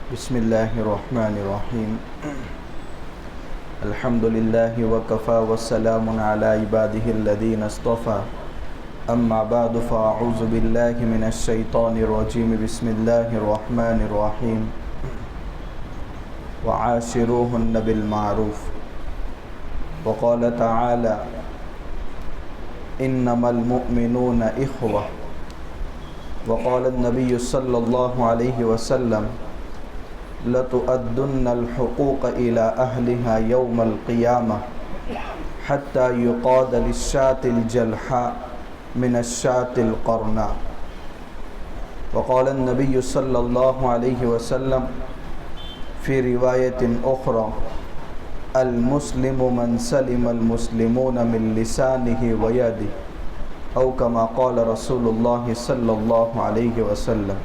بسم الله الرحمن الرحيم. الحمد لله وكفى والسلام على عباده الذين اصطفى. أما بعد فأعوذ بالله من الشيطان الرجيم. بسم الله الرحمن الرحيم. وعاشروهن بالمعروف. وقال تعالى إنما المؤمنون إخوة. وقال النبي صلى الله عليه وسلم لتؤدن الحقوق إلى أهلها يوم القيامة حتى يقاد للشاة الجلحاء من الشاة القرناء. وقال النبي صلى الله عليه وسلم في رواية أخرى المسلم من سلم المسلمون من لسانه ويده او كما قال رسول اللہ صلی اللہ علیہ وسلم.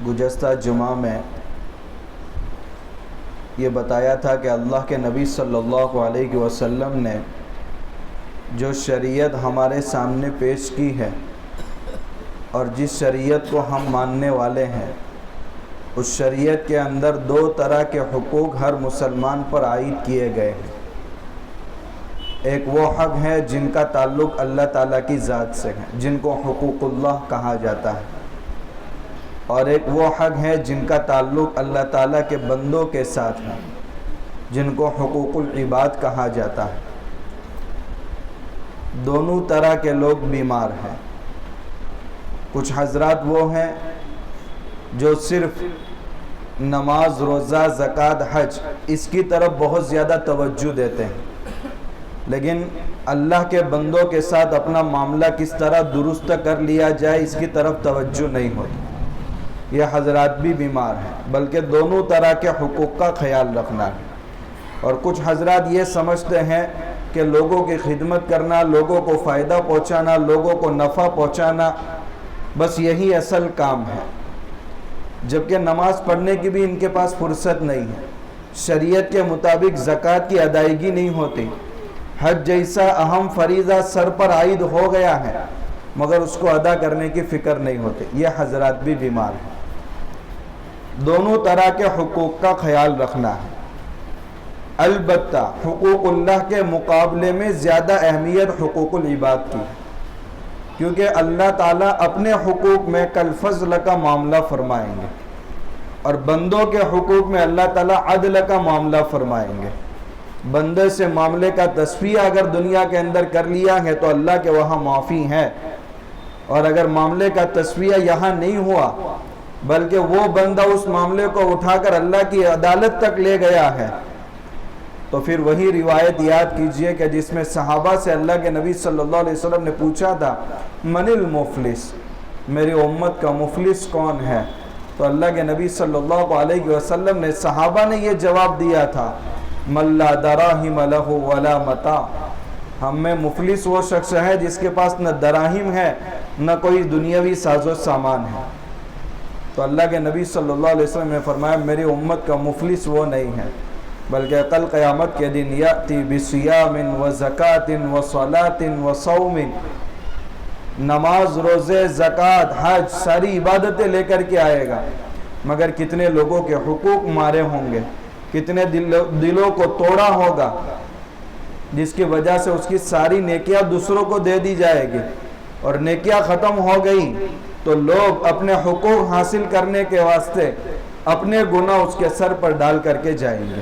گزشتہ جمعہ میں یہ بتایا تھا کہ اللہ کے نبی صلی اللہ علیہ وسلم نے جو شریعت ہمارے سامنے پیش کی ہے اور جس شریعت کو ہم ماننے والے ہیں، اس شریعت کے اندر دو طرح کے حقوق ہر مسلمان پر عائد کیے گئے ہیں. ایک وہ حق ہے جن کا تعلق اللہ تعالیٰ کی ذات سے ہے، جن کو حقوق اللہ کہا جاتا ہے، اور ایک وہ حق ہے جن کا تعلق اللہ تعالیٰ کے بندوں کے ساتھ ہے، جن کو حقوق العباد کہا جاتا ہے. دونوں طرح کے لوگ بیمار ہیں. کچھ حضرات وہ ہیں جو صرف نماز، روزہ، زکوٰۃ، حج اس کی طرف بہت زیادہ توجہ دیتے ہیں، لیکن اللہ کے بندوں کے ساتھ اپنا معاملہ کس طرح درست کر لیا جائے اس کی طرف توجہ نہیں ہوتی. یہ حضرات بھی بیمار ہیں، بلکہ دونوں طرح کے حقوق کا خیال رکھنا ہے. اور کچھ حضرات یہ سمجھتے ہیں کہ لوگوں کی خدمت کرنا، لوگوں کو فائدہ پہنچانا، لوگوں کو نفع پہنچانا، بس یہی اصل کام ہے، جبکہ نماز پڑھنے کی بھی ان کے پاس فرصت نہیں ہے. شریعت کے مطابق زکوٰۃ کی ادائیگی نہیں ہوتی. حج جیسا اہم فریضہ سر پر عائد ہو گیا ہے مگر اس کو ادا کرنے کی فکر نہیں ہوتی. یہ حضرات بھی بیمار ہیں. دونوں طرح کے حقوق کا خیال رکھنا ہے. البتہ حقوق اللہ کے مقابلے میں زیادہ اہمیت حقوق العباد کی، کیونکہ اللہ تعالیٰ اپنے حقوق میں کالفضل کا معاملہ فرمائیں گے اور بندوں کے حقوق میں اللہ تعالیٰ عدل کا معاملہ فرمائیں گے. بندے سے معاملے کا تصفیہ اگر دنیا کے اندر کر لیا ہے تو اللہ کے وہاں معافی ہے، اور اگر معاملے کا تصفیہ یہاں نہیں ہوا بلکہ وہ بندہ اس معاملے کو اٹھا کر اللہ کی عدالت تک لے گیا ہے تو پھر وہی روایت یاد کیجئے کہ جس میں صحابہ سے اللہ کے نبی صلی اللہ علیہ وسلم نے پوچھا تھا من المفلس، میری امت کا مفلس کون ہے؟ تو اللہ کے نبی صلی اللہ علیہ وسلم نے، صحابہ نے یہ جواب دیا تھا من لا دراہم لہ ولا متاع. ہم میں مفلس وہ شخص ہے جس کے پاس نہ دراہم ہے نہ کوئی دنیاوی ساز و سامان ہے. تو اللہ کے نبی صلی اللہ علیہ وسلم نے فرمایا میری امت کا مفلس وہ نہیں ہے، بلکہ کل قیامت کے دن یاتی بصیام و زکوٰۃ و صلاۃ و صوم، نماز، روزے، زکوٰۃ، حج، ساری عبادتیں لے کر کے آئے گا، مگر کتنے لوگوں کے حقوق مارے ہوں گے، کتنے دلوں کو توڑا ہوگا، جس کی وجہ سے اس کی ساری نیکیاں دوسروں کو دے دی جائے گی، اور نیکیاں ختم ہو گئی تو لوگ اپنے حقوق حاصل کرنے کے واسطے اپنے گناہ اس کے سر پر ڈال کر کے جائیں گے.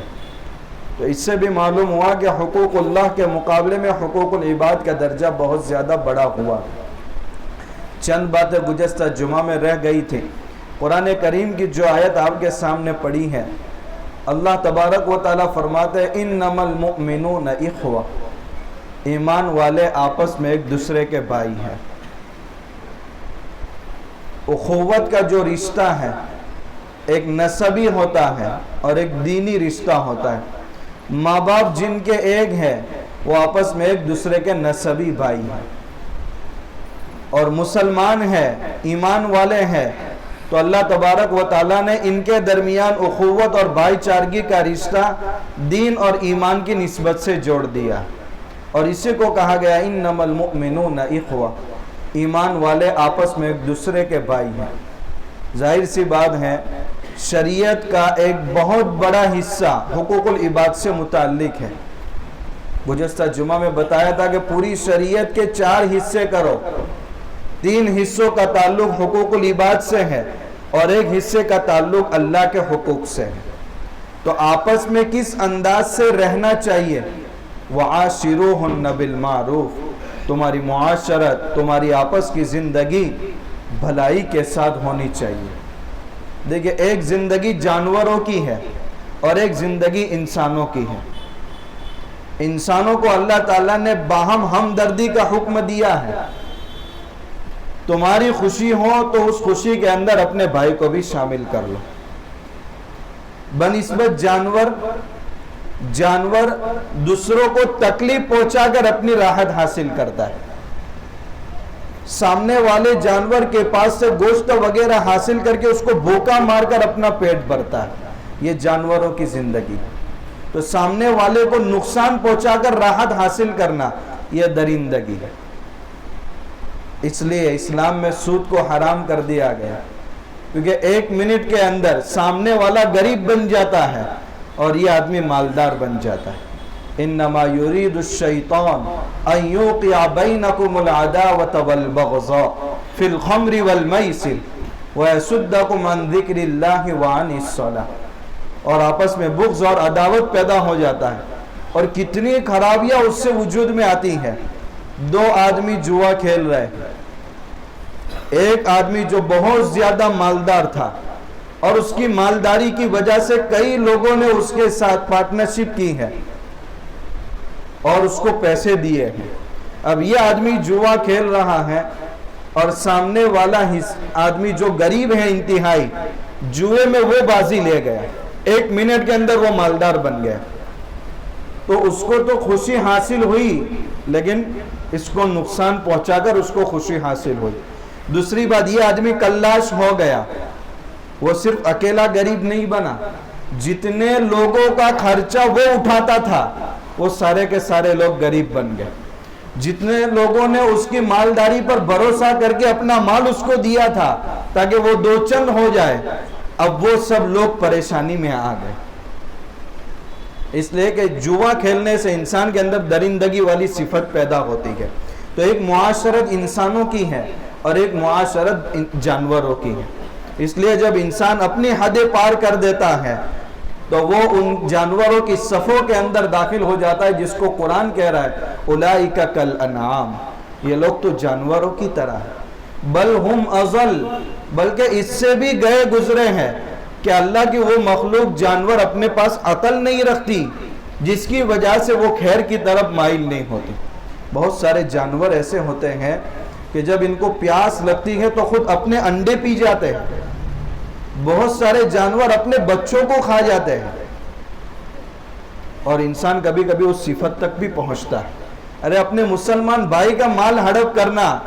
تو اس سے بھی معلوم ہوا کہ حقوق اللہ کے مقابلے میں حقوق العباد کا درجہ بہت زیادہ بڑا ہوا. چند باتیں گزشتہ جمعہ میں رہ گئی تھی. قرآن کریم کی جو آیت آپ کے سامنے پڑھی ہے، اللہ تبارک و تعالیٰ فرماتے ہیں انما المؤمنون اخوہ، ایمان والے آپس میں ایک دوسرے کے بھائی ہیں. اخوت کا جو رشتہ ہے ایک نسبی ہوتا ہے اور ایک دینی رشتہ ہوتا ہے. ماں باپ جن کے ایک ہیں وہ آپس میں ایک دوسرے کے نسبی بھائی ہیں، اور مسلمان ہیں، ایمان والے ہیں، تو اللہ تبارک و تعالیٰ نے ان کے درمیان اخوت اور بھائی چارگی کا رشتہ دین اور ایمان کی نسبت سے جوڑ دیا، اور اسی کو کہا گیا انما المؤمنون اخوہ، ایمان والے آپس میں ایک دوسرے کے بھائی ہیں. ظاہر سی بات ہے شریعت کا ایک بہت بڑا حصہ حقوق العباد سے متعلق ہے. گزشتہ جمعہ میں بتایا تھا کہ پوری شریعت کے 4 حصے کرو، 3 حصوں کا تعلق حقوق العباد سے ہے اور 1 حصے کا تعلق اللہ کے حقوق سے ہے. تو آپس میں کس انداز سے رہنا چاہیے؟ وَعَاشِرُوهُنَّ بِالْمَعْرُوفِ، تمہاری معاشرت، تمہاری آپس کی زندگی بھلائی کے ساتھ ہونی چاہیے. دیکھیں، ایک زندگی جانوروں کی ہے اور ایک زندگی انسانوں کی ہے. انسانوں کو اللہ تعالیٰ نے باہم ہمدردی کا حکم دیا ہے. تمہاری خوشی ہو تو اس خوشی کے اندر اپنے بھائی کو بھی شامل کر لو. بنسبت جانور دوسروں کو تکلیف پہنچا کر اپنی راحت حاصل کرتا ہے. سامنے والے جانور کے پاس سے گوشت وغیرہ حاصل کر کے اس کو بھوکا مار کر اپنا پیٹ بھرتا ہے. یہ جانوروں کی زندگی. تو سامنے والے کو نقصان پہنچا کر راحت حاصل کرنا یہ درندگی ہے. اس لیے اسلام میں سود کو حرام کر دیا گیا، کیونکہ 1 منٹ کے اندر سامنے والا غریب بن جاتا ہے اور یہ آدمی مالدار بن جاتا ہے. انما یرید الشیطان ان یوقع بینکم العداوۃ والبغضاء فی الخمر والمیسر ویصدکم عن ذکر اللہ وعن الصلاۃ. اور آپس میں بغض اور عداوت پیدا ہو جاتا ہے. اور کتنی خرابیاں اس سے وجود میں آتی ہیں. 2 آدمی جوا کھیل رہے ہیں. ایک آدمی جو بہت زیادہ مالدار تھا اور اس کی مالداری کی وجہ سے کئی لوگوں نے اس کے ساتھ پارٹنرشپ کی ہے اور اس کو پیسے دیے ہیں. اب یہ آدمی جوا کھیل رہا ہے اور سامنے والا آدمی جو غریب ہے انتہائی، جوئے میں وہ بازی لے گیا. 1 منٹ کے اندر وہ مالدار بن گیا. تو اس کو تو خوشی حاصل ہوئی، لیکن اس کو نقصان پہنچا کر اس کو خوشی حاصل ہوئی. دوسری بات، یہ آدمی کلاش ہو گیا. وہ صرف اکیلا غریب نہیں بنا، جتنے لوگوں کا خرچہ وہ اٹھاتا تھا وہ سارے کے سارے لوگ غریب بن گئے. جتنے لوگوں نے اس کی مالداری پر بھروسہ کر کے اپنا مال اس کو دیا تھا تاکہ وہ 2 چند ہو جائے، اب وہ سب لوگ پریشانی میں آ گئے. اس لیے کہ جوا کھیلنے سے انسان کے اندر درندگی والی صفت پیدا ہوتی ہے. تو ایک معاشرت انسانوں کی ہے اور ایک معاشرت جانوروں کی ہے. اس لیے جب انسان اپنی حدیں پار کر دیتا ہے تو وہ ان جانوروں کی صفوں کے اندر داخل ہو جاتا ہے، جس کو قرآن کہہ رہا ہے اولئک کالانعام، یہ لوگ تو جانوروں کی طرح ہیں، بل ہم اضل، بلکہ اس سے بھی گئے گزرے ہیں کہ اللہ کی وہ مخلوق جانور اپنے پاس عقل نہیں رکھتی جس کی وجہ سے وہ خیر کی طرف مائل نہیں ہوتی. بہت سارے جانور ایسے ہوتے ہیں کہ جب ان کو پیاس لگتی ہے تو خود اپنے انڈے پی جاتے ہیں. بہت سارے جانور اپنے بچوں کو کھا جاتے ہیں اور انسان کبھی کبھی اس صفت تک بھی پہنچتا ہے. ارے اپنے مسلمان بھائی کا مال ہڑپ کرنا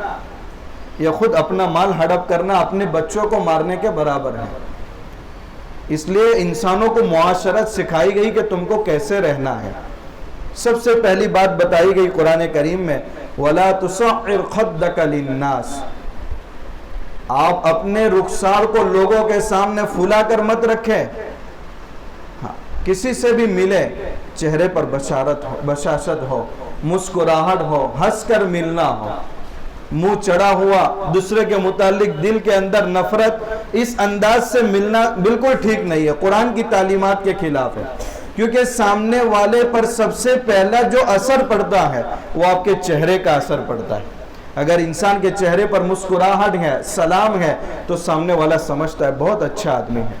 یا خود اپنا مال ہڑپ کرنا اپنے بچوں کو مارنے کے برابر ہے. اس لیے انسانوں کو معاشرت سکھائی گئی کہ تم کو کیسے رہنا ہے. سب سے پہلی بات بتائی گئی قرآن کریم میں وَلَا تُصَعِّرْ خَدَّكَ لِلنَّاسِ، آپ اپنے رخسار کو لوگوں کے سامنے پھولا کر مت رکھیں. کسی سے بھی ملے چہرے پر بشاشت ہو، مسکراہٹ ہو، ہنس کر ملنا ہو. منہ چڑھا ہوا دوسرے کے متعلق دل کے اندر نفرت، اس انداز سے ملنا بالکل ٹھیک نہیں ہے، قرآن کی تعلیمات کے خلاف ہے. کیونکہ سامنے والے پر سب سے پہلا جو اثر پڑتا ہے وہ آپ کے چہرے کا اثر پڑتا ہے. اگر انسان کے چہرے پر مسکراہٹ ہے، سلام ہے، تو سامنے والا سمجھتا ہے بہت اچھا آدمی ہے،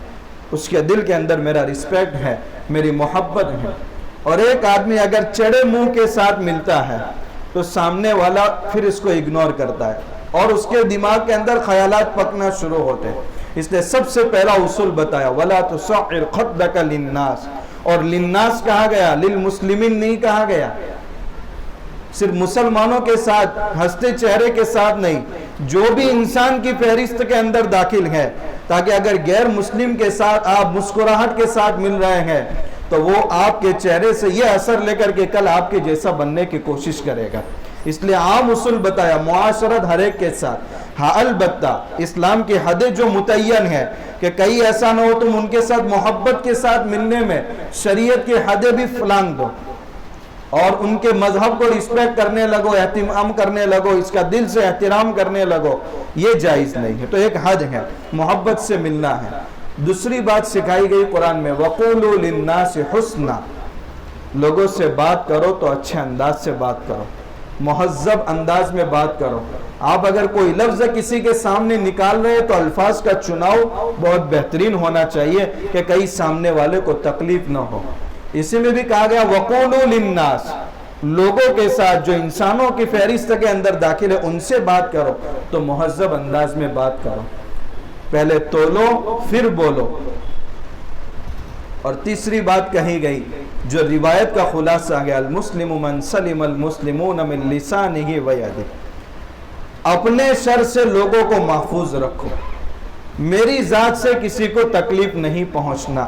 اس کے دل کے اندر میرا رسپیکٹ ہے، میری محبت ہے. اور ایک آدمی اگر چڑے منہ کے ساتھ ملتا ہے تو سامنے والا پھر اس کو اگنور کرتا ہے اور اس کے دماغ کے اندر خیالات پکنا شروع ہوتے ہیں. اس لیے سب سے پہلا اصول بتایا وَلَا تُصَعِّرْ خَدَّكَ لِلنَّاسِ، اور للناس کہا گیا، للمسلمین نہیں کہا گیا. صرف مسلمانوں کے ساتھ ہنستے چہرے کے ساتھ نہیں، جو بھی انسان کی فہرست کے اندر داخل ہے، تاکہ اگر غیر مسلم کے ساتھ آپ مسکراہٹ کے ساتھ مل رہے ہیں تو وہ آپ کے چہرے سے یہ اثر لے کر کے کل آپ کے جیسا بننے کی کوشش کرے گا. اس لیے عام اصول بتایا، معاشرت ہر ایک کے ساتھ، ہاں البتہ اسلام کی حدیں جو متعین ہے کہ کہیں ایسا نہ ہو تم ان کے ساتھ محبت کے ساتھ ملنے میں شریعت کی حدیں بھی پھلانگ دو اور ان کے مذہب کو رسپیکٹ کرنے لگو، اہتمام کرنے لگو، اس کا دل سے احترام کرنے لگو، یہ جائز نہیں ہے۔ تو ایک حد ہے، محبت سے ملنا ہے۔ دوسری بات سکھائی گئی قرآن میں وَقُولُوا لِلنَّاسِ حُسْنًا، لوگوں سے بات کرو تو اچھے انداز سے بات کرو، مہذب انداز میں بات کرو۔ آپ اگر کوئی لفظ کسی کے سامنے نکال رہے تو الفاظ کا چناؤ بہت بہترین ہونا چاہیے کہ کہیں سامنے والے کو تکلیف نہ ہو۔ اسی میں بھی کہا گیا وَقُولُوا لِلنَّاسِ، لوگوں کے ساتھ جو انسانوں کی فہرست کے اندر داخل ہے ان سے بات کرو تو مہذب انداز میں بات کرو، پہلے تولو پھر بولو۔ اور تیسری بات کہی گئی جو روایت کا خلاصہ گیا المسلم من سلم المسلمون من لسانہ ویدہ، اپنے شر سے لوگوں کو محفوظ رکھو، میری ذات سے کسی کو تکلیف نہیں پہنچنا۔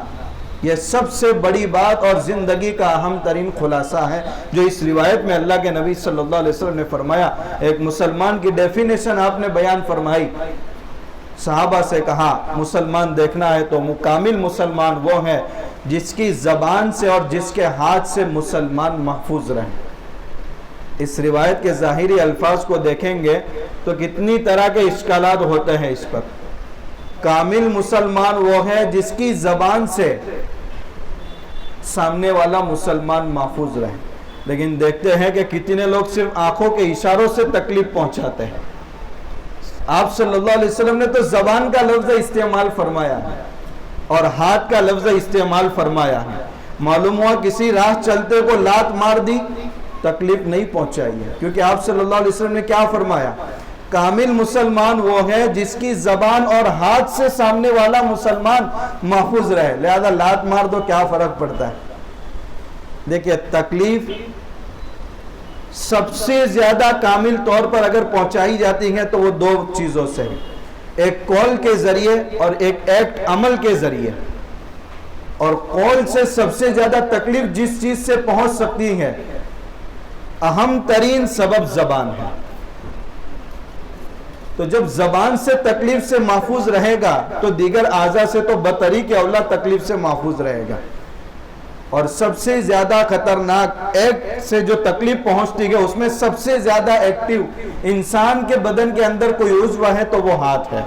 یہ سب سے بڑی بات اور زندگی کا اہم ترین خلاصہ ہے جو اس روایت میں اللہ کے نبی صلی اللہ علیہ وسلم نے فرمایا۔ ایک مسلمان کی ڈیفینیشن آپ نے بیان فرمائی، صحابہ سے کہا مسلمان دیکھنا ہے تو کامل مسلمان وہ ہے جس کی زبان سے اور جس کے ہاتھ سے مسلمان محفوظ رہیں۔ اس روایت کے ظاہری الفاظ کو دیکھیں گے تو کتنی طرح کے اشکالات ہوتے ہیں اس پر۔ کامل مسلمان وہ ہے جس کی زبان سے سامنے والا مسلمان محفوظ رہے، لیکن دیکھتے ہیں کہ کتنے لوگ صرف آنکھوں کے اشاروں سے تکلیف پہنچاتے ہیں۔ آپ صلی اللہ علیہ وسلم نے تو زبان کا لفظ استعمال فرمایا ہے اور ہاتھ کا لفظ استعمال فرمایا ہے۔ معلوم ہوا کسی راہ چلتے کو لات مار دی تکلیف نہیں پہنچائی ہے، کیونکہ آپ صلی اللہ علیہ وسلم نے کیا فرمایا؟ کامل مسلمان وہ ہے جس کی زبان اور ہاتھ سے سامنے والا مسلمان محفوظ رہے، لہذا لات مار دو کیا فرق پڑتا ہے؟ دیکھیے تکلیف سب سے زیادہ کامل طور پر اگر پہنچائی جاتی ہے تو وہ دو چیزوں سے ہے، ایک قول کے ذریعے اور ایک ایکٹ عمل کے ذریعے۔ اور قول سے سب سے زیادہ تکلیف جس چیز سے پہنچ سکتی ہے اہم ترین سبب زبان ہے۔ تو جب زبان سے تکلیف سے محفوظ رہے گا تو دیگر اعضاء سے تو بطریق اولا تکلیف سے محفوظ رہے گا۔ اور سب سے زیادہ خطرناک ایکٹ سے جو تکلیف پہنچتی ہے اس میں سب سے زیادہ ایکٹیو انسان کے بدن کے اندر کوئی عضو ہے تو وہ ہاتھ ہے۔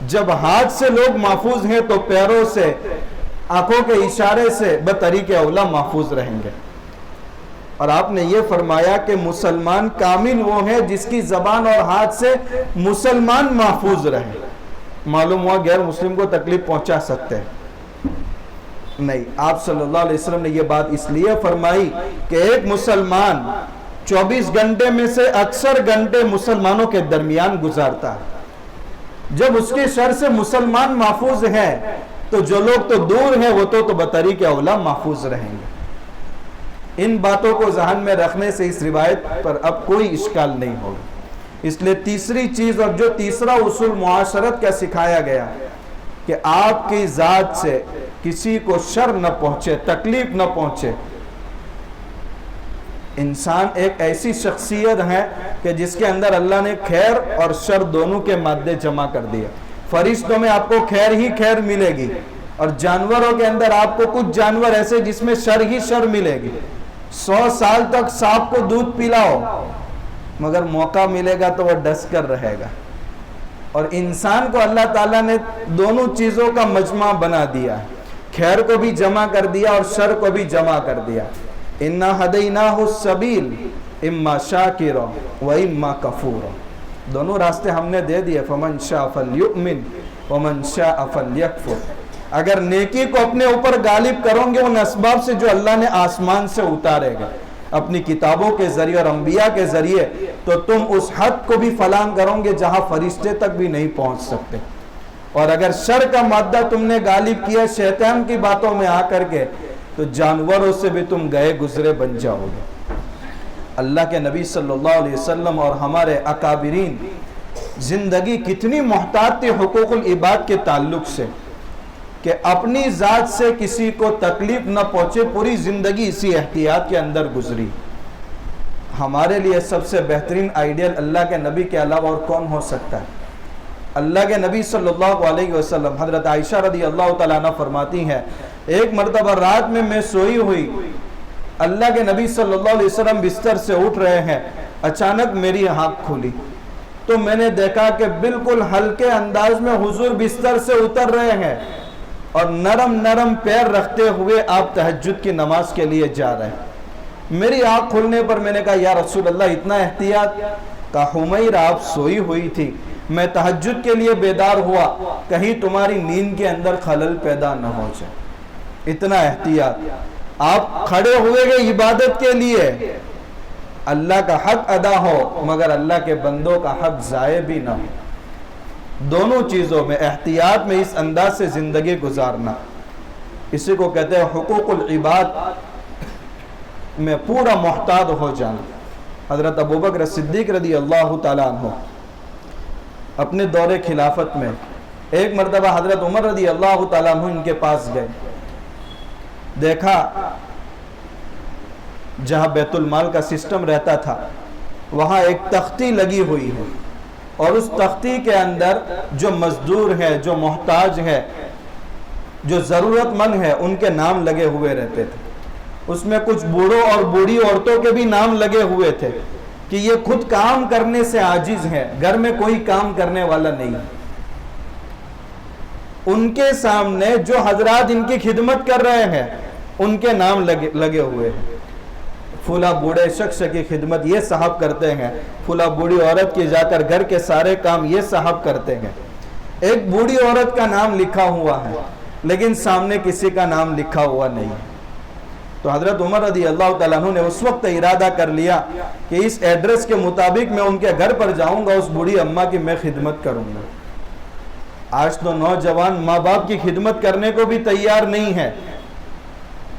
جب ہاتھ سے لوگ محفوظ ہیں تو پیروں سے، آنکھوں کے اشارے سے بطریق اولا محفوظ رہیں گے۔ اور آپ نے یہ فرمایا کہ مسلمان کامل وہ ہے جس کی زبان اور ہاتھ سے مسلمان محفوظ رہے۔ معلوم ہوا غیر مسلم کو تکلیف پہنچا سکتے ہیں نہیں۔ آپ صلی اللہ علیہ وسلم نے یہ بات اس لیے فرمائی کہ ایک مسلمان 24 گھنٹے میں سے اکثر گھنٹے مسلمانوں کے درمیان گزارتا ہے۔ جب اس کے شر سے مسلمان محفوظ ہیں تو جو لوگ تو دور ہیں وہ تو بطریق اولا محفوظ رہیں گے۔ ان باتوں کو ذہن میں رکھنے سے اس روایت پر اب کوئی اشکال نہیں ہوگا۔ اس لیے تیسری چیز اور جو تیسرا اصول معاشرت کا سکھایا گیا کہ آپ کی ذات سے کسی کو شر نہ پہنچے، تکلیف نہ پہنچے۔ انسان ایک ایسی شخصیت ہے کہ جس کے اندر اللہ نے خیر اور شر دونوں کے مادے جمع کر دیا۔ فرشتوں میں آپ کو خیر ہی خیر ملے گی اور جانوروں کے اندر آپ کو کچھ جانور ایسے جس میں شر ہی شر ملے گی۔ 100 سال تک سانپ کو دودھ پلاؤ مگر موقع ملے گا تو وہ ڈس کر رہے گا۔ اور انسان کو اللہ تعالیٰ نے دونوں چیزوں کا مجمع بنا دیا، خیر کو بھی جمع کر دیا اور شر کو بھی جمع کر دیا۔ اِنَّا هَدَيْنَاهُ السَّبِيلَ اِمَّا شَاكِرًا وَإِمَّا كَفُورًا، دونوں راستے ہم نے دے دیے۔ فَمَنْ شَاءَ فَلْيُؤْمِنْ وَمَنْ شَاءَ فَلْيَكْفُرْ، اگر نیکی کو اپنے اوپر غالب کرو گے ان اسباب سے جو اللہ نے آسمان سے اتارے گا اپنی کتابوں کے ذریعے اور انبیاء کے ذریعے، تو تم اس حد کو بھی فلاں کرو گے جہاں فرشتے تک بھی نہیں پہنچ سکتے۔ اور اگر شر کا مادہ تم نے غالب کیا شیطان کی باتوں میں آ کر کے تو جانوروں سے بھی تم گئے گزرے بن جاؤ گے۔ اللہ کے نبی صلی اللہ علیہ وسلم اور ہمارے اکابرین زندگی کتنی محتاط تھی حقوق العباد کے تعلق سے کہ اپنی ذات سے کسی کو تکلیف نہ پہنچے، پوری زندگی اسی احتیاط کے اندر گزری۔ ہمارے لیے سب سے بہترین آئیڈیل اللہ کے نبی کے علاوہ اور کون ہو سکتا ہے؟ اللہ کے نبی صلی اللہ علیہ وسلم، حضرت عائشہ رضی اللہ تعالیٰ عنہ فرماتی ہیں ایک مرتبہ رات میں سوئی ہوئی، اللہ کے نبی صلی اللہ علیہ وسلم بستر سے اٹھ رہے ہیں، اچانک میری آنکھ کھلی تو میں نے دیکھا کہ بالکل ہلکے انداز میں حضور بستر سے اتر رہے ہیں اور نرم نرم پیر رکھتے ہوئے آپ تہجد کی نماز کے لیے جا رہے ہیں۔ میری آنکھ کھلنے پر میں نے کہا یا رسول اللہ اتنا احتیاط؟ کہا حمیر آپ سوئی ہوئی تھی، میں تہجد کے لیے بیدار ہوا، کہیں تمہاری نیند کے اندر خلل پیدا نہ ہو جائے، اتنا احتیاط۔ آپ کھڑے ہوئے گے عبادت کے لیے، اللہ کا حق ادا ہو مگر اللہ کے بندوں کا حق ضائع بھی نہ ہو۔ دونوں چیزوں میں احتیاط میں اس انداز سے زندگی گزارنا، اسی کو کہتے ہیں حقوق العباد میں پورا محتاط ہو جانا۔ حضرت ابوبکر صدیق رضی اللہ تعالیٰ عنہ اپنے دور خلافت میں ایک مرتبہ حضرت عمر رضی اللہ تعالیٰ عنہ ان کے پاس گئے، دیکھا جہاں بیت المال کا سسٹم رہتا تھا وہاں ایک تختی لگی ہوئی ہے اور اس تختی کے اندر جو مزدور ہے، جو محتاج ہے، جو ضرورت مند ہے، ان کے نام لگے ہوئے رہتے تھے۔ اس میں کچھ بوڑھوں اور بوڑھی عورتوں کے بھی نام لگے ہوئے تھے کہ یہ خود کام کرنے سے عاجز ہیں، گھر میں کوئی کام کرنے والا نہیں۔ ان کے سامنے جو حضرات ان کی خدمت کر رہے ہیں ان کے نام لگے ہوئے ہیں۔ فلاں بوڑھے شخص کی خدمت یہ صاحب کرتے ہیں، فلاں بوڑھی عورت کی جا کر گھر کے سارے کام یہ صاحب کرتے ہیں۔ ایک بوڑھی عورت کا نام لکھا ہوا ہے لیکن سامنے کسی کا نام لکھا ہوا نہیں۔ تو حضرت عمر رضی اللہ تعالیٰ عنہ نے اس وقت ارادہ کر لیا کہ اس ایڈریس کے مطابق میں ان کے گھر پر جاؤں گا، اس بوڑھی اماں کی میں خدمت کروں گا۔ آج تو نوجوان ماں باپ کی خدمت کرنے کو بھی تیار نہیں ہے،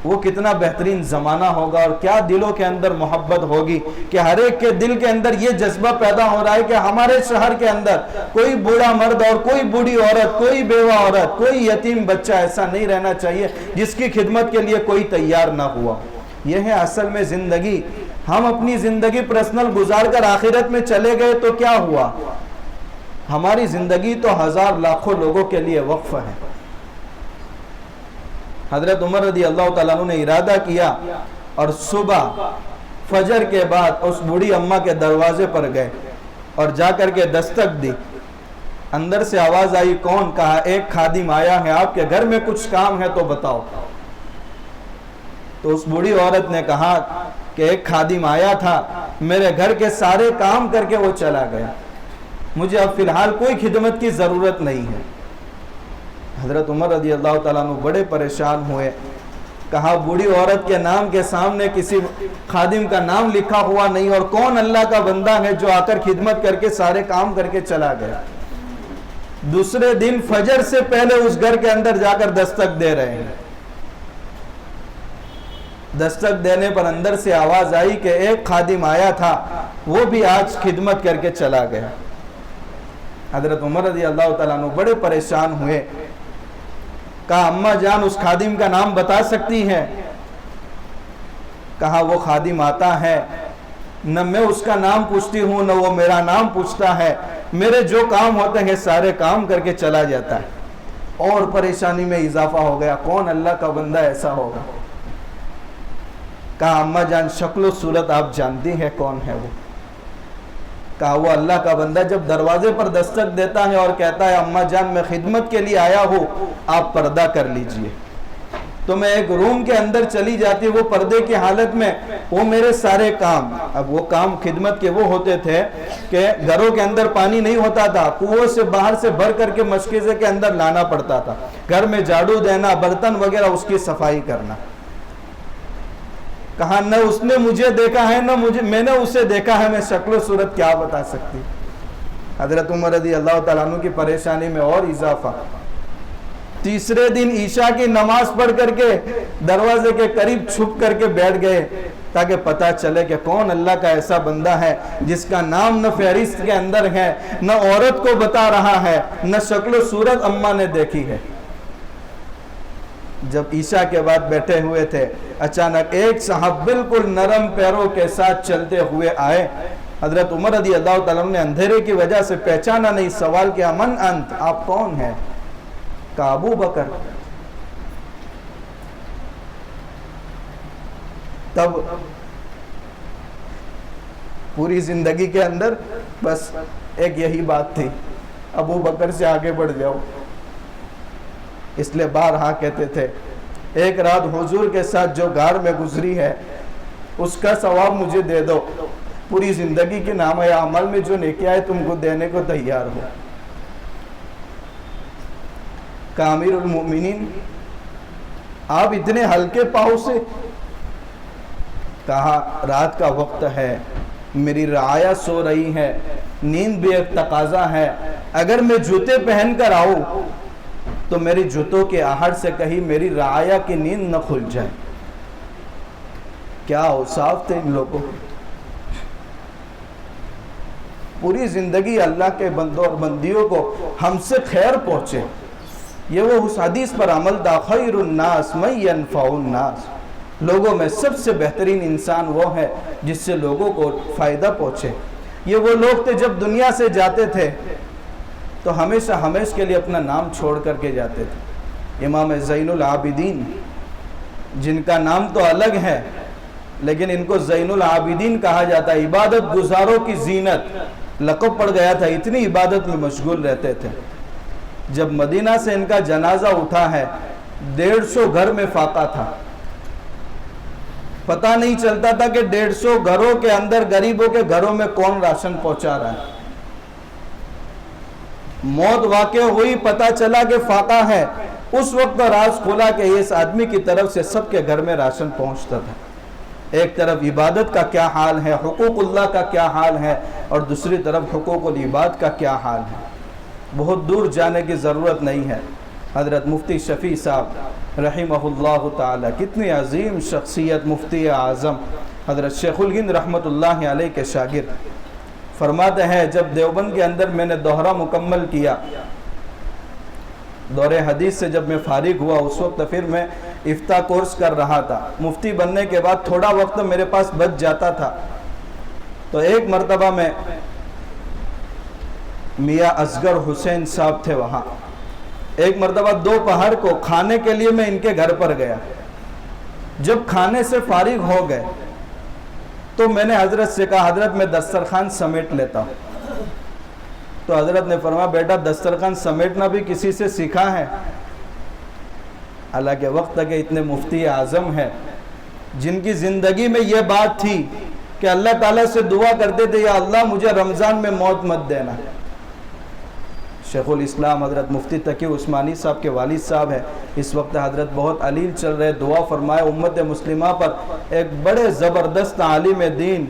وہ کتنا بہترین زمانہ ہوگا اور کیا دلوں کے اندر محبت ہوگی کہ ہر ایک کے دل کے اندر یہ جذبہ پیدا ہو رہا ہے کہ ہمارے شہر کے اندر کوئی بوڑھا مرد اور کوئی بوڑھی عورت، کوئی بیوہ عورت، کوئی یتیم بچہ ایسا نہیں رہنا چاہیے جس کی خدمت کے لیے کوئی تیار نہ ہوا۔ یہ ہے اصل میں زندگی۔ ہم اپنی زندگی پرسنل گزار کر آخرت میں چلے گئے تو کیا ہوا؟ ہماری زندگی تو ہزار لاکھوں لوگوں کے لیے وقف ہے۔ حضرت عمر رضی اللہ تعالیٰ عنہ نے ارادہ کیا اور صبح فجر کے بعد اس بوڑھی اماں کے دروازے پر گئے اور جا کر کے دستک دی۔ اندر سے آواز آئی، کون؟ کہا ایک خادم آیا ہے، آپ کے گھر میں کچھ کام ہے تو بتاؤ۔ تو اس بوڑھی عورت نے کہا کہ ایک خادم آیا تھا، میرے گھر کے سارے کام کر کے وہ چلا گیا، مجھے اب فی الحال کوئی خدمت کی ضرورت نہیں ہے۔ حضرت عمر رضی اللہ تعالیٰ عنہ بڑے پریشان ہوئے، کہا بوڑھی عورت کے نام کے سامنے کسی خادم کا نام لکھا ہوا نہیں، اور کون اللہ کا بندہ ہے جو آ کر خدمت کر کے سارے کام کر کے چلا گیا۔ دوسرے دن فجر سے پہلے اس گھر کے اندر جا کر دستک دے رہے ہیں۔ دستک دینے پر اندر سے آواز آئی کہ ایک خادم آیا تھا، وہ بھی آج خدمت کر کے چلا گیا۔ حضرت عمر رضی اللہ تعالیٰ عنہ بڑے پریشان ہوئے، کہا اماں جان اس خادم کا نام بتا سکتی ہیں؟ کہا وہ خادم آتا ہے، نہ میں اس کا نام پوچھتی ہوں نہ وہ میرا نام پوچھتا ہے، میرے جو کام ہوتے ہیں سارے کام کر کے چلا جاتا ہے۔ اور پریشانی میں اضافہ ہو گیا، کون اللہ کا بندہ ایسا ہوگا؟ کہا اماں جان شکل و صورت آپ جانتی ہیں کون ہے وہ؟ کہا وہ اللہ کا بندہ جب دروازے پر دستک دیتا ہے اور کہتا ہے اماں جان میں خدمت کے لیے آیا ہوں، آپ پردہ کر لیجئے، تو میں ایک روم کے اندر چلی جاتی، وہ پردے کی حالت میں وہ میرے سارے کام، اب وہ کام خدمت کے وہ ہوتے تھے کہ گھروں کے اندر پانی نہیں ہوتا تھا، کنویں سے باہر سے بھر کر کے مشکیزے کے اندر لانا پڑتا تھا، گھر میں جھاڑو دینا، برتن وغیرہ اس کی صفائی کرنا۔ کہا نہ اس نے مجھے دیکھا ہے نہ میں نے اسے دیکھا ہے، میں شکل و صورت کیا بتا سکتی؟ حضرت عمر رضی اللہ تعالیٰ عنہ کی پریشانی میں اور اضافہ۔ تیسرے دن عشاء کی نماز پڑھ کر کے دروازے کے قریب چھپ کر کے بیٹھ گئے تاکہ پتہ چلے کہ کون اللہ کا ایسا بندہ ہے جس کا نام نہ فہرست کے اندر ہے، نہ عورت کو بتا رہا ہے، نہ شکل و صورت اماں نے دیکھی ہے۔ جب عشاء کے بعد بیٹھے ہوئے تھے، اچانک ایک صاحب بالکل نرم پیروں کے ساتھ چلتے ہوئے آئے۔ حضرت عمر رضی اللہ تعالیٰ نے اندھیرے کی وجہ سے پہچانا نہیں، سوال کیا من انت، آپ کون ہیں؟ کہا ابو بکر۔ تب پوری زندگی کے اندر بس ایک یہی بات تھی، ابو بکر سے آگے بڑھ جاؤ۔ اس لیے بارہا کہتے تھے ایک رات حضور کے ساتھ جو غار میں گزری ہے اس کا ثواب مجھے دے دو، پوری زندگی کے نام عمل میں جو نیکیاں ہے تم کو دینے کو تیار ہو۔ کہ امیر المؤمنین آپ اتنے ہلکے پاؤں سے؟ کہا رات کا وقت ہے، میری رعایا سو رہی ہے، نیند بھی ایک تقاضا ہے، اگر میں جوتے پہن کر آؤں تو میری جوتوں کے آہٹ سے کہیں میری رعایا کی نیند نہ کھل جائے۔ کیا اوصاف تھے ان لوگوں، پوری زندگی اللہ کے بندوں اور بندیوں کو ہم سے خیر پہنچے، یہ وہ اس حدیث پر عمل دا خیر الناس من ینفع الناس، لوگوں میں سب سے بہترین انسان وہ ہے جس سے لوگوں کو فائدہ پہنچے۔ یہ وہ لوگ تھے جب دنیا سے جاتے تھے تو ہمیشہ ہمیشہ کے لیے اپنا نام چھوڑ کر کے جاتے تھے۔ امام زین العابدین جن کا نام تو الگ ہے لیکن ان کو زین العابدین کہا جاتا ہے، عبادت گزاروں کی زینت لقب پڑ گیا تھا، اتنی عبادت میں مشغول رہتے تھے۔ جب مدینہ سے ان کا جنازہ اٹھا ہے 150 گھر میں فاقہ تھا، پتہ نہیں چلتا تھا کہ 150 گھروں کے اندر غریبوں کے گھروں میں کون راشن پہنچا رہا ہے۔ موت واقع ہوئی، پتہ چلا کہ فاقہ ہے، اس وقت راز کھلا کہ اس آدمی کی طرف سے سب کے گھر میں راشن پہنچتا تھا۔ ایک طرف عبادت کا کیا حال ہے، حقوق اللہ کا کیا حال ہے، اور دوسری طرف حقوق العباد کا کیا حال ہے۔ بہت دور جانے کی ضرورت نہیں ہے۔ حضرت مفتی شفیع صاحب رحمہ اللہ تعالی، کتنی عظیم شخصیت، مفتی اعظم حضرت شیخ الہند رحمۃ اللہ علیہ کے شاگرد، فرماتے ہیں جب دیوبند کے اندر میں نے دوہرہ مکمل کیا، دور حدیث سے جب میں فارغ ہوا، اس وقت پھر میں افتاء کورس کر رہا تھا۔ مفتی بننے کے بعد تھوڑا وقت میرے پاس بچ جاتا تھا، تو ایک مرتبہ میں میاں اصغر حسین صاحب تھے وہاں، ایک مرتبہ دوپہر کو کھانے کے لیے میں ان کے گھر پر گیا۔ جب کھانے سے فارغ ہو گئے تو میں نے حضرت سے کہا حضرت میں دسترخوان سمیٹ لیتا ہوں، تو حضرت نے فرمایا بیٹا دسترخوان سمیٹنا بھی کسی سے سیکھا ہے؟ حالانکہ وقت تک اتنے مفتی اعظم ہیں جن کی زندگی میں یہ بات تھی کہ اللہ تعالیٰ سے دعا کرتے تھے یا اللہ مجھے رمضان میں موت مت دینا۔ شیخ الاسلام حضرت مفتی تقی عثمانی صاحب کے والد صاحب ہیں، اس وقت حضرت بہت علیل چل رہے، دعا فرمائے امت مسلمہ پر، ایک بڑے زبردست عالم دین،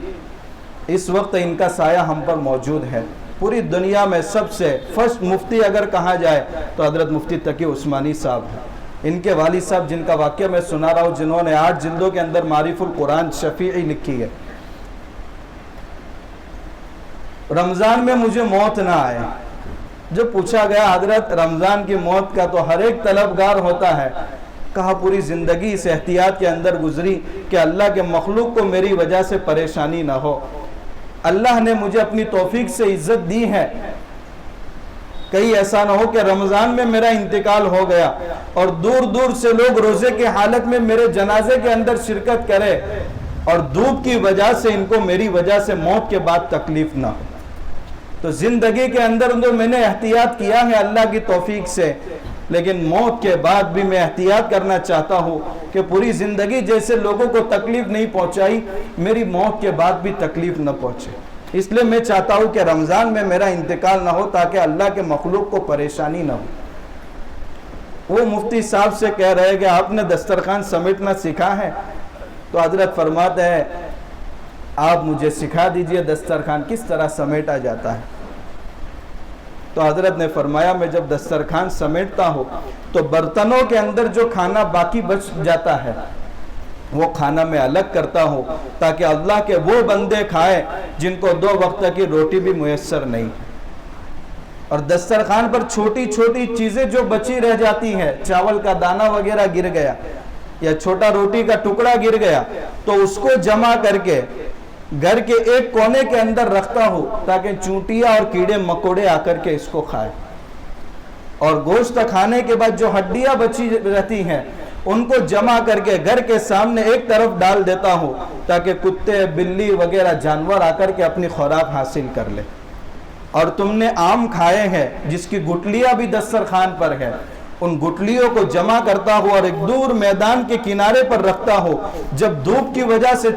اس وقت ان کا سایہ ہم پر موجود ہے۔ پوری دنیا میں سب سے فرسٹ مفتی اگر کہا جائے تو حضرت مفتی تقی عثمانی صاحب ہیں۔ ان کے والد صاحب جن کا واقعہ میں سنا رہا ہوں، جنہوں نے 8 جلدوں کے اندر معارف القرآن شفیعی لکھی ہے۔ رمضان میں مجھے موت نہ آئے، جب پوچھا گیا حضرت رمضان کی موت کا تو ہر ایک طلبگار ہوتا ہے، کہا پوری زندگی اس احتیاط کے اندر گزری کہ اللہ کے مخلوق کو میری وجہ سے پریشانی نہ ہو۔ اللہ نے مجھے اپنی توفیق سے عزت دی ہے، کہیں ایسا نہ ہو کہ رمضان میں میرا انتقال ہو گیا اور دور دور سے لوگ روزے کی حالت میں میرے جنازے کے اندر شرکت کرے اور دھوپ کی وجہ سے ان کو میری وجہ سے موت کے بعد تکلیف نہ ہو۔ تو زندگی کے اندر میں نے احتیاط کیا ہے اللہ کی توفیق سے، لیکن موت کے بعد بھی میں احتیاط کرنا چاہتا ہوں کہ پوری زندگی جیسے لوگوں کو تکلیف نہیں پہنچائی، میری موت کے بعد بھی تکلیف نہ پہنچے۔ اس لیے میں چاہتا ہوں کہ رمضان میں میرا انتقال نہ ہو تاکہ اللہ کے مخلوق کو پریشانی نہ ہو۔ وہ مفتی صاحب سے کہہ رہے کہ آپ نے دسترخوان سمیٹنا سیکھا ہے؟ تو حضرت فرماتے ہیں آپ مجھے سکھا دیجئے دسترخوان کس طرح سمیٹا جاتا ہے۔ تو حضرت نے فرمایا میں جب دسترخوان سمیٹتا ہوں تو برتنوں کے اندر جو کھانا باقی بچ جاتا ہے وہ کھانا میں الگ کرتا ہوں تاکہ اللہ کے وہ بندے کھائیں جن کو 2 وقت کی روٹی بھی میسر نہیں۔ اور دسترخوان پر چھوٹی چھوٹی چیزیں جو بچی رہ جاتی ہیں، چاول کا دانہ وغیرہ گر گیا یا چھوٹا روٹی کا ٹکڑا گر گیا، تو اس کو جمع کر کے گھر کے ایک کونے کے اندر رکھتا ہوں تاکہ چونٹیاں اور کیڑے مکوڑے آ کر کے اس کو کھائے. اور گوشت کھانے کے بعد جو ہڈیاں بچی رہتی ہیں ان کو جمع کر کے گھر کے سامنے ایک طرف ڈال دیتا ہوں تاکہ کتے بلی وغیرہ جانور آ کر کے اپنی خوراک حاصل کر لے. اور تم نے آم کھائے ہیں جس کی گٹلیاں بھی دسترخوان پر ہے، ان گٹلیوں کو جمع کرتا ہوں اور ایک دور میدان کے کنارے پر رکھتا ہوں. جب دھوپ کی وجہ سے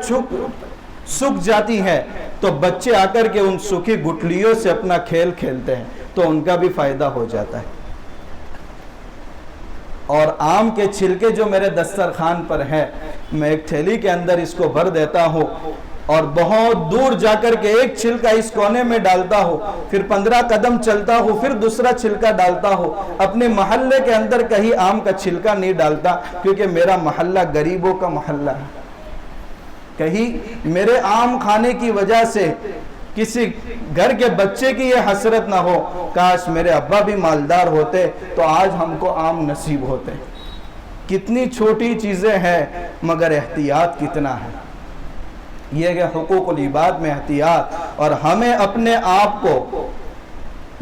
سوکھ جاتی ہے تو بچے آ کر کے ان سوکھی گٹلیوں سے اپنا کھیل کھیلتے ہیں، تو ان کا بھی فائدہ ہو جاتا ہے. اور آم کے چھلکے جو میرے دسترخوان پر ہے، میں ایک تھیلی کے اندر اس کو بھر دیتا ہوں اور بہت دور جا کر کے ایک چھلکا اس کونے میں ڈالتا ہوں، پھر 15 قدم چلتا ہوں، پھر دوسرا چھلکا ڈالتا ہوں. اپنے محلے کے اندر کہیں آم کا چھلکا نہیں ڈالتا، کیونکہ میرا محلہ غریبوں کا محلہ ہے. کہیں میرے آم کھانے کی وجہ سے کسی گھر کے بچے کی یہ حسرت نہ ہو، کاش میرے ابا بھی مالدار ہوتے تو آج ہم کو آم نصیب ہوتے. کتنی چھوٹی چیزیں ہیں مگر احتیاط کتنا ہے. یہ کہ حقوق العباد میں احتیاط، اور ہمیں اپنے آپ کو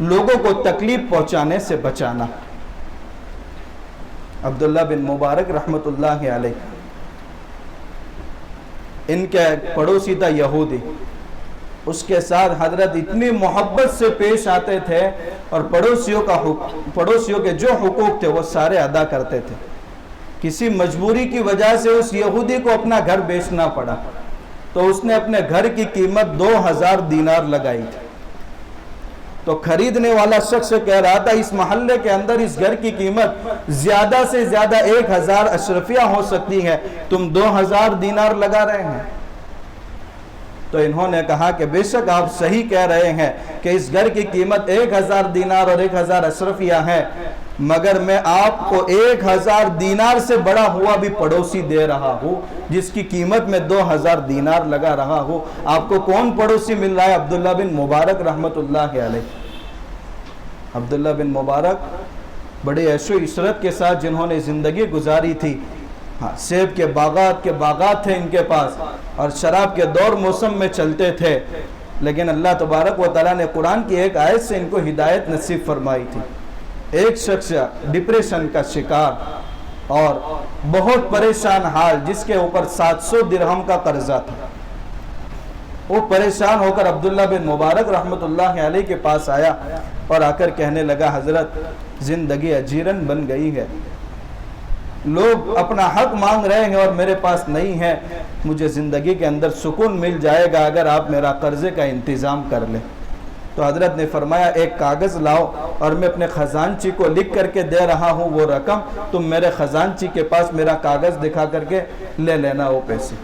لوگوں کو تکلیف پہنچانے سے بچانا. عبداللہ بن مبارک رحمت اللہ علیہ، ان کے پڑوسی تھا یہودی، اس کے ساتھ حضرت اتنی محبت سے پیش آتے تھے اور پڑوسیوں کے جو حقوق تھے وہ سارے ادا کرتے تھے. کسی مجبوری کی وجہ سے اس یہودی کو اپنا گھر بیچنا پڑا تو اس نے اپنے گھر کی قیمت 2000 دینار لگائی تھی. تو خریدنے والا شخص کہہ رہا تھا اس محلے کے اندر اس گھر کی قیمت زیادہ سے زیادہ 1000 اشرفیہ ہو سکتی ہے، تم 2000 دینار لگا رہے ہیں. تو انہوں نے کہا کہ بے شک آپ صحیح کہہ رہے ہیں کہ اس گھر کی قیمت 1000 دینار اور 1000 اشرفیہ ہے، مگر میں آپ کو 1000 دینار سے بڑا ہوا بھی پڑوسی دے رہا ہوں جس کی قیمت میں 2000 دینار لگا رہا ہوں. آپ کو کون پڑوسی مل رہا ہے؟ عبداللہ بن مبارک رحمت اللہ علیہ. عبداللہ بن مبارک بڑے عیش و عشرت کے ساتھ جنہوں نے زندگی گزاری تھی. سیب کے باغات تھے ان کے پاس اور شراب کے دور موسم میں چلتے تھے، لیکن اللہ تبارک و تعالیٰ نے قرآن کی ایک آیت سے ان کو ہدایت نصیب فرمائی تھی. ایک شخص ڈپریشن کا شکار اور بہت پریشان حال، جس کے اوپر 700 درہم کا قرضہ تھا، وہ پریشان ہو کر عبداللہ بن مبارک رحمت اللہ علیہ کے پاس آیا اور آ کر کہنے لگا حضرت زندگی اجیرن بن گئی ہے، لوگ اپنا حق مانگ رہے ہیں اور میرے پاس نہیں ہے، مجھے زندگی کے اندر سکون مل جائے گا اگر آپ میرا قرضے کا انتظام کر لیں. تو حضرت نے فرمایا ایک کاغذ لاؤ اور میں اپنے خزانچی کو لکھ کر کے دے رہا ہوں وہ رقم، تم میرے خزانچی کے پاس میرا کاغذ دکھا کر کے لے لینا وہ پیسے.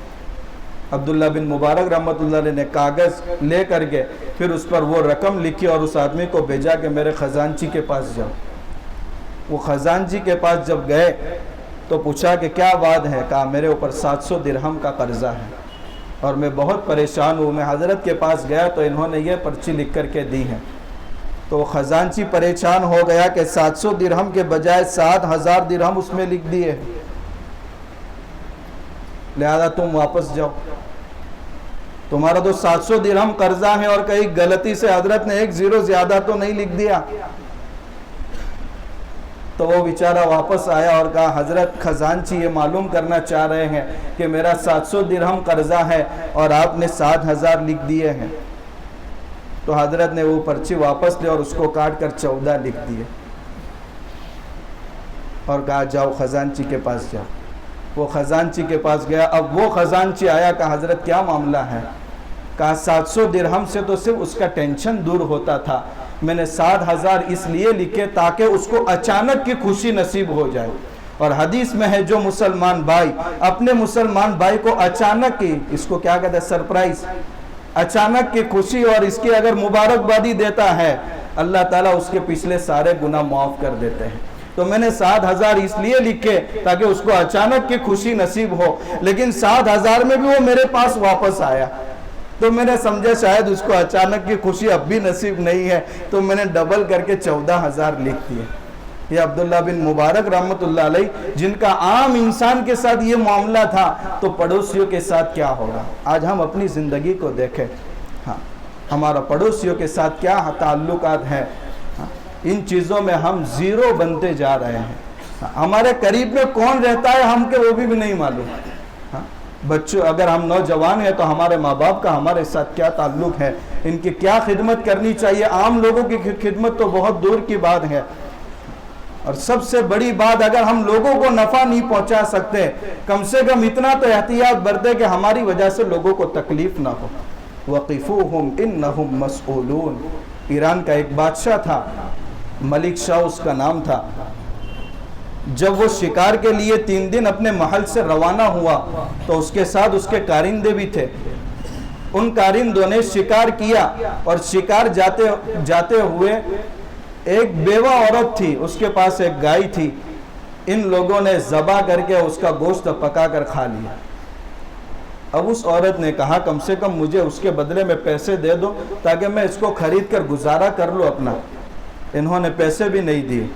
عبداللہ بن مبارک رحمت اللہ علیہ نے کاغذ لے کر کے پھر اس پر وہ رقم لکھی اور اس آدمی کو بھیجا کہ میرے خزانچی کے پاس جاؤ. وہ خزانچی کے پاس جب گئے تو پوچھا کہ کیا بات ہے؟ کہا میرے اوپر 700 درہم کا قرضہ ہے اور میں بہت پریشان ہوں. میں حضرت کے پاس گیا تو انہوں نے یہ پرچی لکھ کر کے دی ہے. تو خزانچی پریشان ہو گیا کہ 700 درہم کے بجائے 7000 درہم اس میں لکھ دیے، لہذا تم واپس جاؤ، تمہارا تو 700 درہم قرضہ ہے اور کہیں غلطی سے حضرت نے 1 زیرو زیادہ تو نہیں لکھ دیا. تو وہ بیچارہ واپس آیا اور کہا حضرت خزانچی یہ معلوم کرنا چاہ رہے ہیں کہ میرا 700 درہم قرضہ ہے اور آپ نے 7000 لکھ دیے ہیں. تو حضرت نے وہ پرچی واپس لے اور اس کو کاٹ کر 14 لکھ دیے اور کہا جاؤ خزانچی کے پاس جاؤ. وہ خزانچی کے پاس گیا. اب وہ خزانچی آیا کہ حضرت کیا معاملہ ہے؟ کہا 700 درہم سے تو صرف اس کا ٹینشن دور ہوتا تھا، میں نے 7000 اس لیے لکھے تاکہ اس کو اچانک کی خوشی نصیب ہو جائے. اور حدیث میں ہے جو مسلمان بھائی اپنے مسلمان بھائی کو اچانک کی، اس کو کیا کہتے ہیں، سرپرائز، اچانک کی خوشی اور اس کی اگر مبارکبادی دیتا ہے اللہ تعالیٰ اس کے پچھلے سارے گناہ معاف کر دیتے ہیں. تو میں نے 7000 اس لیے لکھے تاکہ اس کو اچانک کی خوشی نصیب ہو، لیکن 7000 میں بھی وہ میرے پاس واپس آیا. تو میں نے سمجھا شاید اس کو اچانک کی خوشی اب بھی نصیب نہیں ہے، تو میں نے ڈبل کر کے 14,000 لکھ دیے۔ یہ عبداللہ بن مبارک رحمۃ اللہ علیہ، جن کا عام انسان کے ساتھ یہ معاملہ تھا، تو پڑوسیوں کے ساتھ کیا ہوگا؟ آج ہم اپنی زندگی کو دیکھیں، ہاں ہمارا پڑوسیوں کے ساتھ کیا تعلقات ہیں، ان چیزوں میں ہم زیرو بنتے جا رہے ہیں۔ ہمارے قریب میں کون رہتا ہے ہم کے وہ بھی نہیں معلوم۔ بچوں، اگر ہم نوجوان ہیں تو ہمارے ماں باپ کا ہمارے ساتھ کیا تعلق ہے، ان کی کیا خدمت کرنی چاہیے؟ عام لوگوں کی خدمت تو بہت دور کی بات ہے، اور سب سے بڑی بات، اگر ہم لوگوں کو نفع نہیں پہنچا سکتے، کم سے کم اتنا تو احتیاط برتے کہ ہماری وجہ سے لوگوں کو تکلیف نہ ہو۔ وَقِفُوهُمْ إِنَّهُمْ مَسْئُولُونَ۔ ایران کا ایک بادشاہ تھا، ملک شاہ اس کا نام تھا۔ جب وہ شکار کے لیے 3 دن اپنے محل سے روانہ ہوا تو اس کے ساتھ اس کے کارندے بھی تھے۔ ان کارندوں نے شکار کیا، اور شکار جاتے ہوئے ایک بیوہ عورت تھی، اس کے پاس ایک گائے تھی، ان لوگوں نے ذبح کر کے اس کا گوشت پکا کر کھا لیا۔ اب اس عورت نے کہا کم سے کم مجھے اس کے بدلے میں پیسے دے دو تاکہ میں اس کو خرید کر گزارا کر لوں اپنا۔ انہوں نے پیسے بھی نہیں دیے،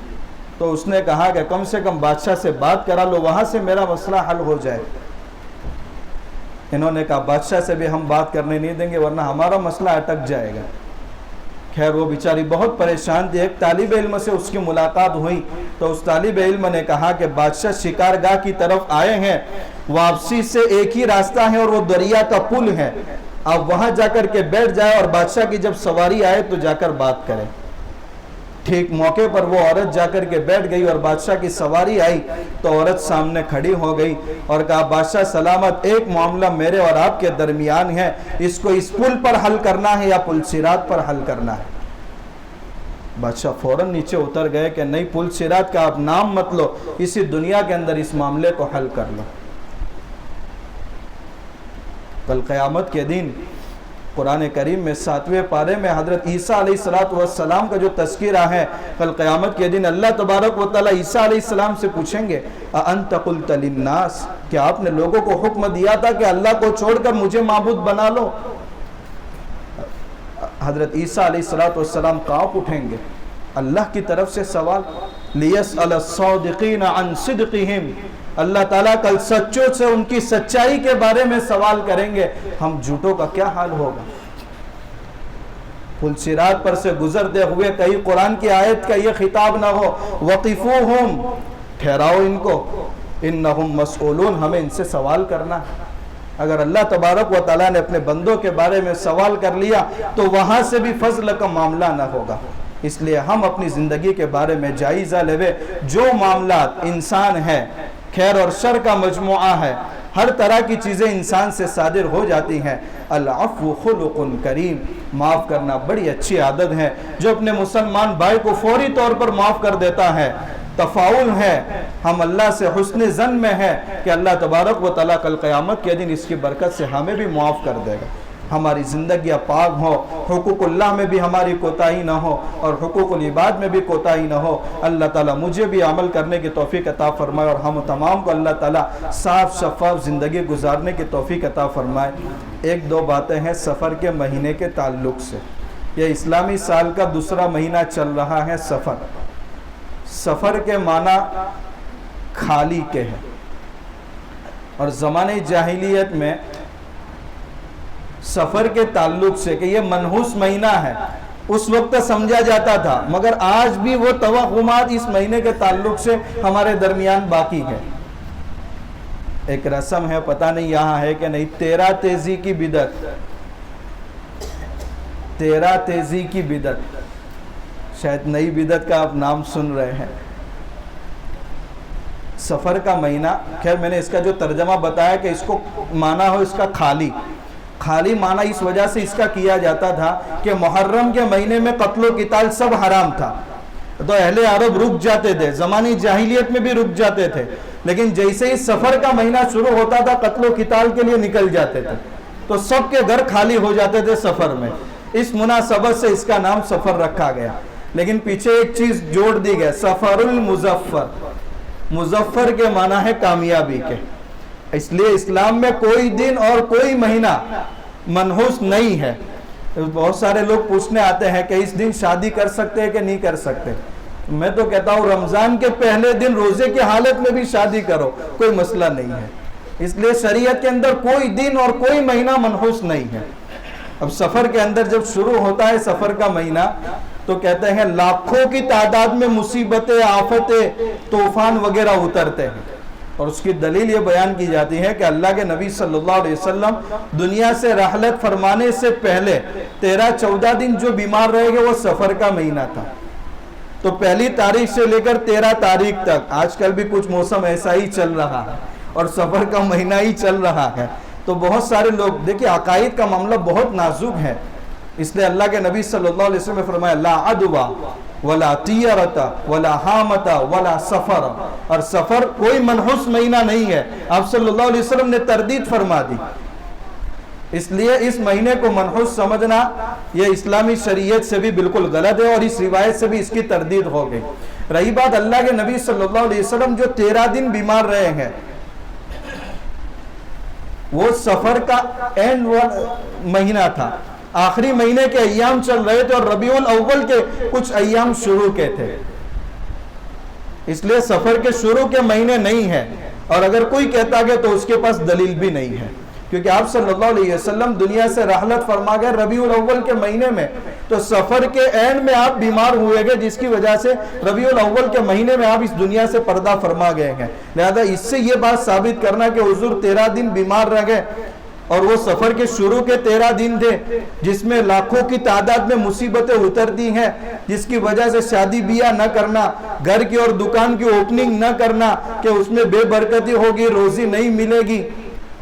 تو اس نے کہا کہ کم سے کم بادشاہ سے بات کرا لو، وہاں سے میرا مسئلہ حل ہو جائے۔ انہوں نے کہا بادشاہ سے بھی ہم بات کرنے نہیں دیں گے ورنہ ہمارا مسئلہ اٹک جائے گا۔ خیر وہ بیچاری بہت پریشان تھی۔ ایک طالب علم سے اس کی ملاقات ہوئی تو اس طالب علم نے کہا کہ بادشاہ شکارگاہ کی طرف آئے ہیں، واپسی سے ایک ہی راستہ ہے اور وہ دریا کا پل ہے، آپ وہاں جا کر کے بیٹھ جائے اور بادشاہ کی جب سواری آئے تو جا کر بات کریں۔ ٹھیک موقع پر وہ عورت جا کر کے بیٹھ گئی اور بادشاہ کی سواری آئی تو عورت سامنے کھڑی ہو گئی اور کہا بادشاہ سلامت، ایک معاملہ میرے اور آپ کے درمیان ہے، اس کو اس پل پر حل کرنا ہے یا پل صراط پر حل کرنا ہے؟ بادشاہ فوراً نیچے اتر گئے کہ نہیں، پل صراط کا آپ نام مت لو، اسی دنیا کے اندر اس معاملے کو حل کر لو۔ کل قیامت کے دن قرآن کریم میں 7ویں پارے میں حضرت عیسیٰ علیہ السلام کا جو تذکرہ ہے، کل قیامت کے دن اللہ تبارک و تعالیٰ عیسیٰ علیہ السلام سے پوچھیں گے اَأَنْتَ قُلْتَ لِلنَّاسِ، کیا آپ نے لوگوں کو حکم دیا تھا کہ اللہ کو چھوڑ کر مجھے معبود بنا لو؟ حضرت عیسیٰ علیہ السلام کانپ اٹھیں گے، اللہ کی طرف سے سوال، لِيَسْأَلَ الصَّادِقِينَ عَنْ صِدْقِهِمْ، اللہ تعالیٰ کل سچوں سے ان کی سچائی کے بارے میں سوال کریں گے، ہم جھوٹوں کا کیا حال ہوگا؟ پل صراط پر سے گزرتے ہوئے کہیں قرآن کی آیت کا یہ خطاب نہ ہو وَقِفُوهُمْ، ٹھہراؤ ان کو، إِنَّهُمْ مَسْئُولُونَ، ہمیں ان سے سوال کرنا ہے۔ اگر اللہ تبارک و تعالیٰ نے اپنے بندوں کے بارے میں سوال کر لیا تو وہاں سے بھی فضل کا معاملہ نہ ہوگا۔ اس لیے ہم اپنی زندگی کے بارے میں جائزہ لے، جو معاملات انسان ہے، خیر اور شر کا مجموعہ ہے، ہر طرح کی چیزیں انسان سے صادر ہو جاتی ہیں۔ العفو خلق کریم، معاف کرنا بڑی اچھی عادت ہے، جو اپنے مسلمان بھائی کو فوری طور پر معاف کر دیتا ہے۔ تفاؤل ہے، ہم اللہ سے حسن ظن میں ہے کہ اللہ تبارک و تعالیٰ کل قیامت کے دن اس کی برکت سے ہمیں بھی معاف کر دے گا، ہماری زندگیاں پاک ہو، حقوق اللہ میں بھی ہماری کوتاہی نہ ہو اور حقوق العباد میں بھی کوتاہی نہ ہو۔ اللہ تعالیٰ مجھے بھی عمل کرنے کی توفیق عطا فرمائے اور ہم تمام کو اللہ تعالیٰ صاف شفاف زندگی گزارنے کی توفیق عطا فرمائے۔ ایک دو باتیں ہیں سفر کے مہینے کے تعلق سے۔ یہ اسلامی سال کا دوسرا مہینہ چل رہا ہے سفر۔ سفر کے معنی خالی کے ہیں، اور زمانہ جاہلیت میں سفر کے تعلق سے کہ یہ منحوس مہینہ ہے اس وقت سمجھا جاتا تھا، مگر آج بھی وہ توہمات اس مہینے کے تعلق سے ہمارے درمیان باقی ہے۔ ایک رسم ہے، پتہ نہیں یہاں ہے کہ نہیں، 13 تیزی کی بدعت، 13 تیزی کی بدعت، شاید نئی بدعت کا آپ نام سن رہے ہیں۔ سفر کا مہینہ، خیر میں نے اس کا جو ترجمہ بتایا کہ اس کو معنی ہو اس کا خالی معنی اس وجہ سے اس کا کیا جاتا تھا کہ محرم کے مہینے میں قتل و قتال سب حرام تھا، تو اہل عرب رک جاتے تھے، زمانی جاہلیت میں بھی رک جاتے تھے، لیکن جیسے ہی سفر کا مہینہ شروع ہوتا تھا قتل و قتال کے لیے نکل جاتے تھے، تو سب کے گھر خالی ہو جاتے تھے سفر میں۔ اس مناسبت سے اس کا نام سفر رکھا گیا، لیکن پیچھے ایک چیز جوڑ دی گئی، سفر المظفر، مظفر کے معنی ہے کامیابی کے۔ اس لیے اسلام میں کوئی دن اور کوئی مہینہ منحوس نہیں ہے۔ بہت سارے لوگ پوچھنے آتے ہیں کہ اس دن شادی کر سکتے ہیں کہ نہیں کر سکتے۔ میں تو کہتا ہوں رمضان کے پہلے دن روزے کی حالت میں بھی شادی کرو، کوئی مسئلہ نہیں ہے۔ اس لیے شریعت کے اندر کوئی دن اور کوئی مہینہ منحوس نہیں ہے۔ اب سفر کے اندر جب شروع ہوتا ہے سفر کا مہینہ تو کہتے ہیں لاکھوں کی تعداد میں مصیبتیں، آفتیں، طوفان وغیرہ اترتے ہیں، اور اس کی دلیل یہ بیان کی جاتی ہے کہ اللہ کے نبی صلی اللہ علیہ وسلم دنیا سے رحلت فرمانے سے پہلے 13-14 دن جو بیمار رہے گے وہ سفر کا مہینہ تھا۔ تو پہلی تاریخ سے لے کر 13 تاریخ تک، آج کل بھی کچھ موسم ایسا ہی چل رہا ہے اور سفر کا مہینہ ہی چل رہا ہے، تو بہت سارے لوگ دیکھیں عقائد کا معاملہ بہت نازک ہے، اس لیے اللہ کے نبی صلی اللہ علیہ وسلم نے فرمایا لا عدوا ولا طیرتا ولا حامتا ولا سفر، اور سفر کوئی منحوس مہینہ نہیں ہے۔ آپ صلی اللہ علیہ وسلم نے تردید فرما دی، اس لیے اس مہینے کو منحوس سمجھنا یہ اسلامی شریعت سے بھی بالکل غلط ہے، اور اس روایت سے بھی اس کی تردید ہو گئی۔ رہی بات اللہ کے نبی صلی اللہ علیہ وسلم جو 13 دن بیمار رہے ہیں، وہ سفر کا اینڈ مہینہ تھا، آخری مہینے کے ایام چل رہے تھے اور ربیع الاول کے کچھ ایام شروع کے تھے، اس لیے سفر کے شروع کے مہینے نہیں ہیں، اور اگر کوئی کہتا ہے تو اس کے پاس دلیل بھی نہیں ہے، کیونکہ آپ صلی اللہ علیہ وسلم دنیا سے رحلت فرما گئے ربیع الاول کے مہینے میں، تو سفر کے اینڈ میں آپ بیمار ہوئے گے، جس کی وجہ سے ربیع الاول کے مہینے میں آپ اس دنیا سے پردہ فرما گئے ہیں۔ لہذا اس سے یہ بات ثابت کرنا کہ حضور 13 دن بیمار رہ گئے، اور وہ سفر کے شروع کے 13 دن تھے جس میں لاکھوں کی تعداد میں مصیبتیں اترتی ہیں، جس کی وجہ سے شادی بیاہ نہ کرنا، گھر کی اور دکان کی اوپننگ نہ کرنا کہ اس میں بے برکتی ہوگی، روزی نہیں ملے گی۔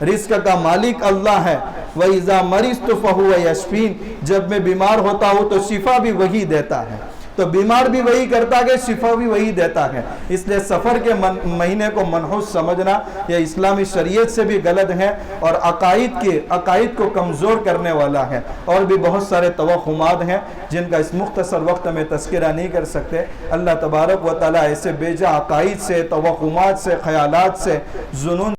رزق کا مالک اللہ ہے، وَإِذَا مَرِضْتُ فَهُوَ يَشْفِينِ، جب میں بیمار ہوتا ہوں تو شفا بھی وہی دیتا ہے، تو بیمار بھی وہی کرتا ہے، شفا بھی وہی دیتا ہے۔ اس لیے سفر کے مہینے کو منحوس سمجھنا یہ اسلامی شریعت سے بھی غلط ہے، اور عقائد کو کمزور کرنے والا ہے۔ اور بھی بہت سارے توہمات ہیں جن کا اس مختصر وقت میں تذکرہ نہیں کر سکتے۔ اللہ تبارک و تعالیٰ ایسے بیجا عقائد سے، توہمات سے، خیالات سے، ظنون